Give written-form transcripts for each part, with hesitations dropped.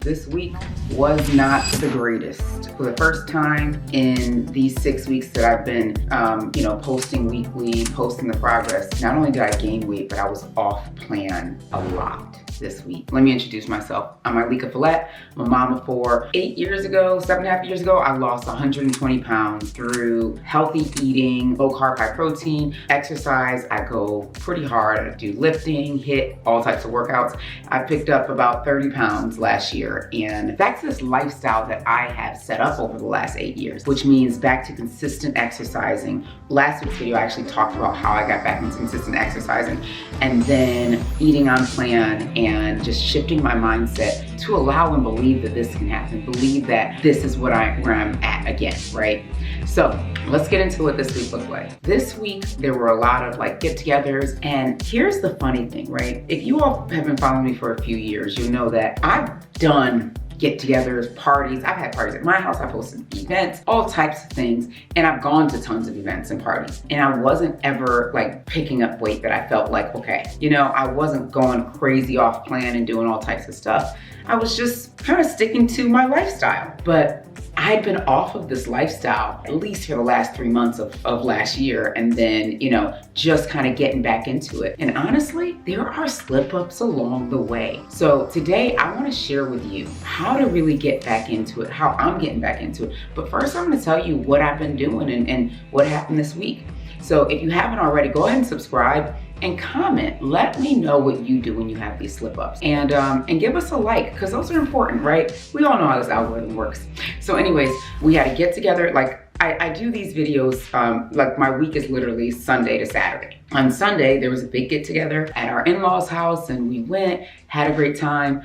This week was not the greatest. For the first time in these 6 weeks that I've been, posting weekly, posting the progress, not only did I gain weight, but I was off plan a lot this week. Let me introduce myself. I'm Ilika Follett. I'm a mom of 4. 7.5 years ago, I lost 120 pounds through healthy eating, low carb, high protein, exercise. I go pretty hard. I do lifting, HIIT, all types of workouts. I picked up about 30 pounds last year, and back to this lifestyle that I have set up over the last 8 years, which means back to consistent exercising. Last week's video, I actually talked about how I got back into consistent exercising, and then eating on plan and just shifting my mindset to allow and believe that this can happen. Believe that this is where I'm at again, right? So let's get into what this week looked like. This week, there were a lot of get-togethers, and here's the funny thing, right? If you all have been following me for a few years, you know that I've done get-togethers, parties. I've had parties at my house. I've hosted events, all types of things. And I've gone to tons of events and parties. And I wasn't ever picking up weight that I felt like, okay, I wasn't going crazy off plan and doing all types of stuff. I was just kind of sticking to my lifestyle. But I had been off of this lifestyle at least for the last 3 months of last year, and then, just kind of getting back into it. And honestly, there are slip-ups along the way. So today I want to share with you how to really get back into it, how I'm getting back into it. But first I'm going to tell you what I've been doing and what happened this week. So if you haven't already, go ahead and subscribe and comment. Let me know what you do when you have these slip-ups, and give us a like, because those are important, right? We all know how this algorithm works. So anyways, we had to get together. I do these videos, my week is literally Sunday to Saturday. On Sunday, there was a big get together at our in-laws' house, and we went, had a great time.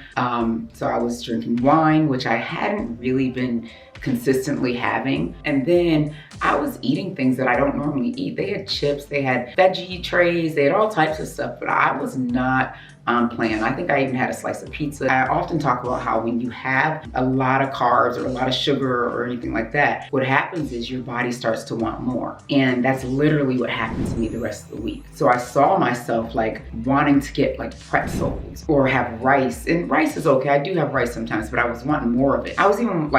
So I was drinking wine, which I hadn't really been consistently having. And then I was eating things that I don't normally eat. They had chips, they had veggie trays, they had all types of stuff, but I was not on plan. I think I even had a slice of pizza. I often talk about how when you have a lot of carbs or a lot of sugar or anything like that, what happens is your body starts to want more. And that's literally what happened to me the rest of the week. So I saw myself wanting to get pretzels or have rice. And rice is okay. I do have rice sometimes, but I was wanting more of it. I was even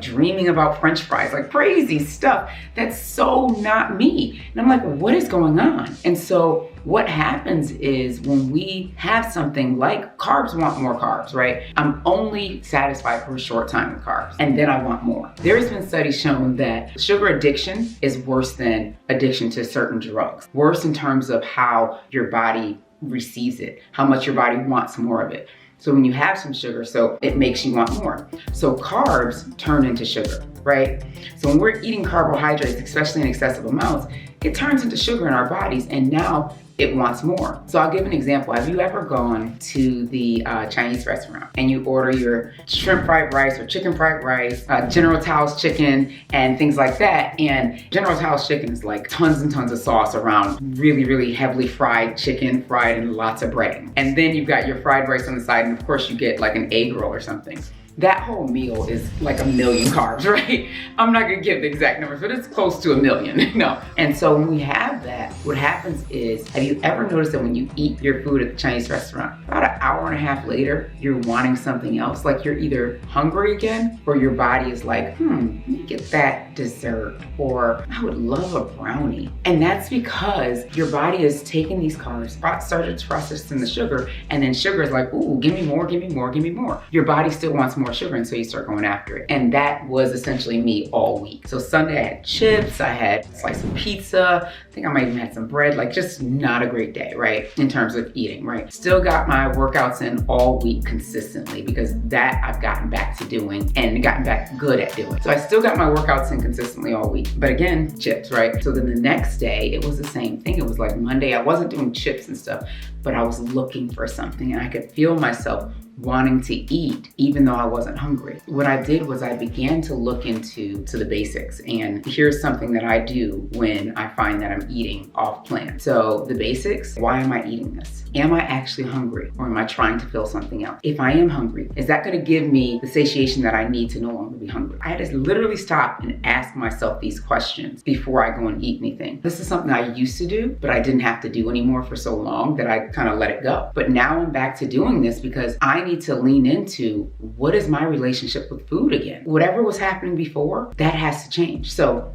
dreaming about French fries, crazy stuff. That's so not me. And I'm like, what is going on? And so what happens is when we have something like carbs, want more carbs, right? I'm only satisfied for a short time with carbs, and then I want more. There's been studies showing that sugar addiction is worse than addiction to certain drugs. Worse in terms of how your body receives it, how much your body wants more of it. So when you have some sugar, so it makes you want more. So carbs turn into sugar, right? So when we're eating carbohydrates, especially in excessive amounts, it turns into sugar in our bodies, and now it wants more. So I'll give an example. Have you ever gone to the Chinese restaurant and you order your shrimp fried rice or chicken fried rice, General Tso's chicken and things like that? And General Tso's chicken is tons and tons of sauce around really, really heavily fried chicken, fried in lots of breading. And then you've got your fried rice on the side, and of course you get an egg roll or something. That whole meal is 1 million carbs, right? I'm not gonna give the exact numbers, but it's close to 1 million, no. And so when we have that, what happens is, have you ever noticed that when you eat your food at the Chinese restaurant, about an hour and a half later, you're wanting something else? You're either hungry again, or your body is let me get that dessert, or I would love a brownie. And that's because your body is taking these carbs, started processing the sugar, and then sugar is ooh, give me more, give me more, give me more. Your body still wants more sugar, and so you start going after it. And that was essentially me all week. So Sunday I had chips, I had a slice of pizza, I think I might even had some bread, just not a great day, right? In terms of eating, right? Still got my workouts in all week consistently, because that I've gotten back to doing and gotten back good at doing. So I still got my workouts in consistently all week, but again, chips, right? So then the next day, it was the same thing. It was Monday, I wasn't doing chips and stuff, but I was looking for something, and I could feel myself wanting to eat even though I wasn't hungry. What I did was I began to look into the basics, and here's something that I do when I find that I'm eating off plan. So the basics, why am I eating this? Am I actually hungry, or am I trying to fill something else? If I am hungry, is that going to give me the satiation that I need to no longer be hungry? I had to literally stop and ask myself these questions before I go and eat anything. This is something I used to do, but I didn't have to do anymore for so long that I kind of let it go. But now I'm back to doing this because I need to lean into what is my relationship with food again. Whatever was happening before, that has to change. So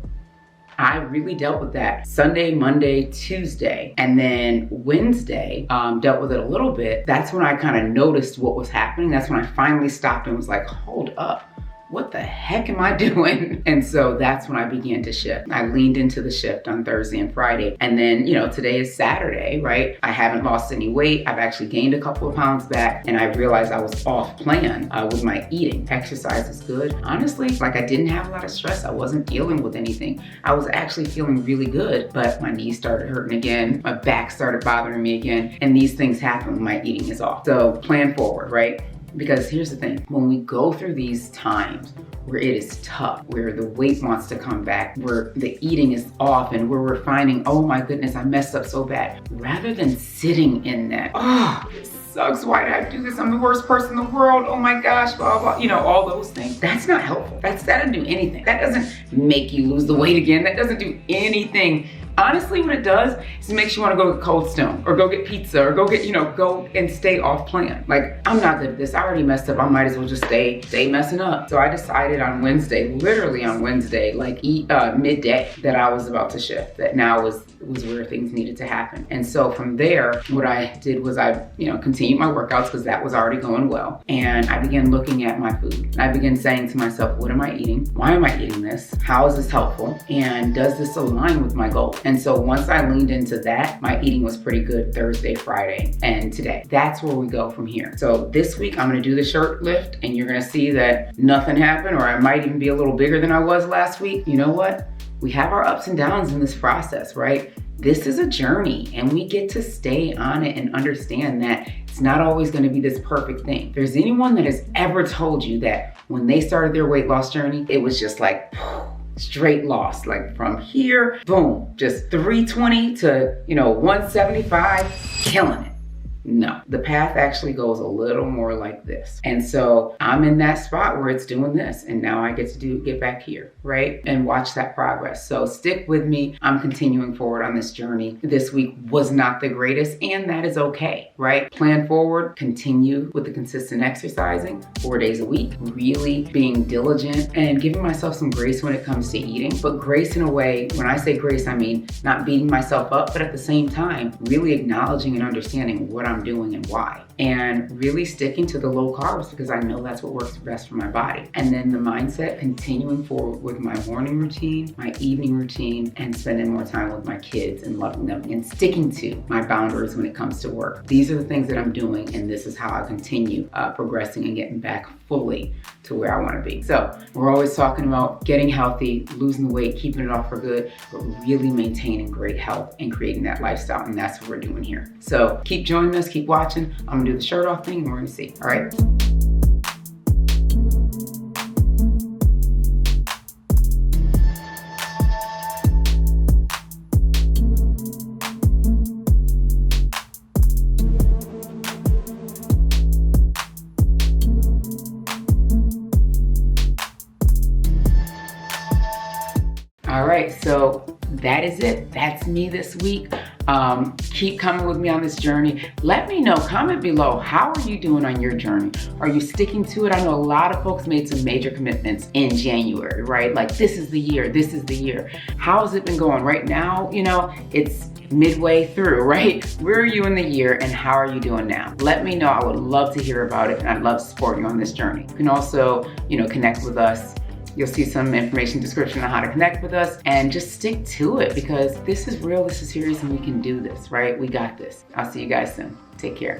I really dealt with that Sunday, Monday, Tuesday, and then Wednesday, dealt with it a little bit. That's when I kind of noticed what was happening. That's when I finally stopped and was like, hold up. What the heck am I doing? And so that's when I began to shift. I leaned into the shift on Thursday and Friday. And then, today is Saturday, right? I haven't lost any weight. I've actually gained a couple of pounds back, and I realized I was off plan with my eating. Exercise is good. Honestly, like I didn't have a lot of stress. I wasn't dealing with anything. I was actually feeling really good, but my knees started hurting again. My back started bothering me again. And these things happen when my eating is off. So plan forward, right? Because here's the thing, when we go through these times where it is tough, where the weight wants to come back, where the eating is off, and where we're finding, oh my goodness, I messed up so bad, rather than sitting in that, it sucks, why did I do this? I'm the worst person in the world, oh my gosh, blah, blah, all those things. That's not helpful. That doesn't do anything. That doesn't make you lose the weight again. That doesn't do anything. Honestly, what it does is it makes you want to go get Cold Stone or go get pizza or go get, go and stay off plan. Like, I'm not good at this. I already messed up. I might as well just stay messing up. So I decided on Wednesday, literally on Wednesday, like midday, that I was about to shift, that now was where things needed to happen. And so from there, what I did was I, continued my workouts because that was already going well. And I began looking at my food. And I began saying to myself, what am I eating? Why am I eating this? How is this helpful? And does this align with my goal? And so once I leaned into that, my eating was pretty good Thursday, Friday, and today. That's where we go from here. So this week I'm gonna do the shirt lift, and you're gonna see that nothing happened, or I might even be a little bigger than I was last week. You know what? We have our ups and downs in this process, right? This is a journey, and we get to stay on it and understand that it's not always gonna be this perfect thing. If there's anyone that has ever told you that when they started their weight loss journey, it was just like, straight loss, like from here, boom, just 320 to 175, killing it. No, the path actually goes a little more like this. And so I'm in that spot where it's doing this, and now I get to get back here, right? And watch that progress. So stick with me. I'm continuing forward on this journey. This week was not the greatest, and that is okay, right? Plan forward, continue with the consistent exercising 4 days a week, really being diligent and giving myself some grace when it comes to eating. But grace in a way, when I say grace, I mean not beating myself up, but at the same time, really acknowledging and understanding what I'm doing and why, and really sticking to the low carbs because I know that's what works best for my body. And then the mindset, continuing forward with my morning routine, my evening routine, and spending more time with my kids and loving them and sticking to my boundaries when it comes to work. These are the things that I'm doing, and this is how I continue progressing and getting back fully to where I want to be. So we're always talking about getting healthy, losing the weight, keeping it off for good, but really maintaining great health and creating that lifestyle. And that's what we're doing here. So keep joining us, keep watching. I'm gonna do the shirt off thing and we're gonna see, all right? All right, so that is it. That's me this week. Keep coming with me on this journey. Let me know, comment below, how are you doing on your journey? Are you sticking to it? I know a lot of folks made some major commitments in January, right? Like, this is the year, this is the year. How has it been going? Right now, it's midway through, right? Where are you in the year and how are you doing now? Let me know. I would love to hear about it, and I'd love to support you on this journey. You can also, connect with us. You'll see some information description on how to connect with us, and just stick to it because this is real, this is serious, and we can do this, right? We got this. I'll see you guys soon. Take care.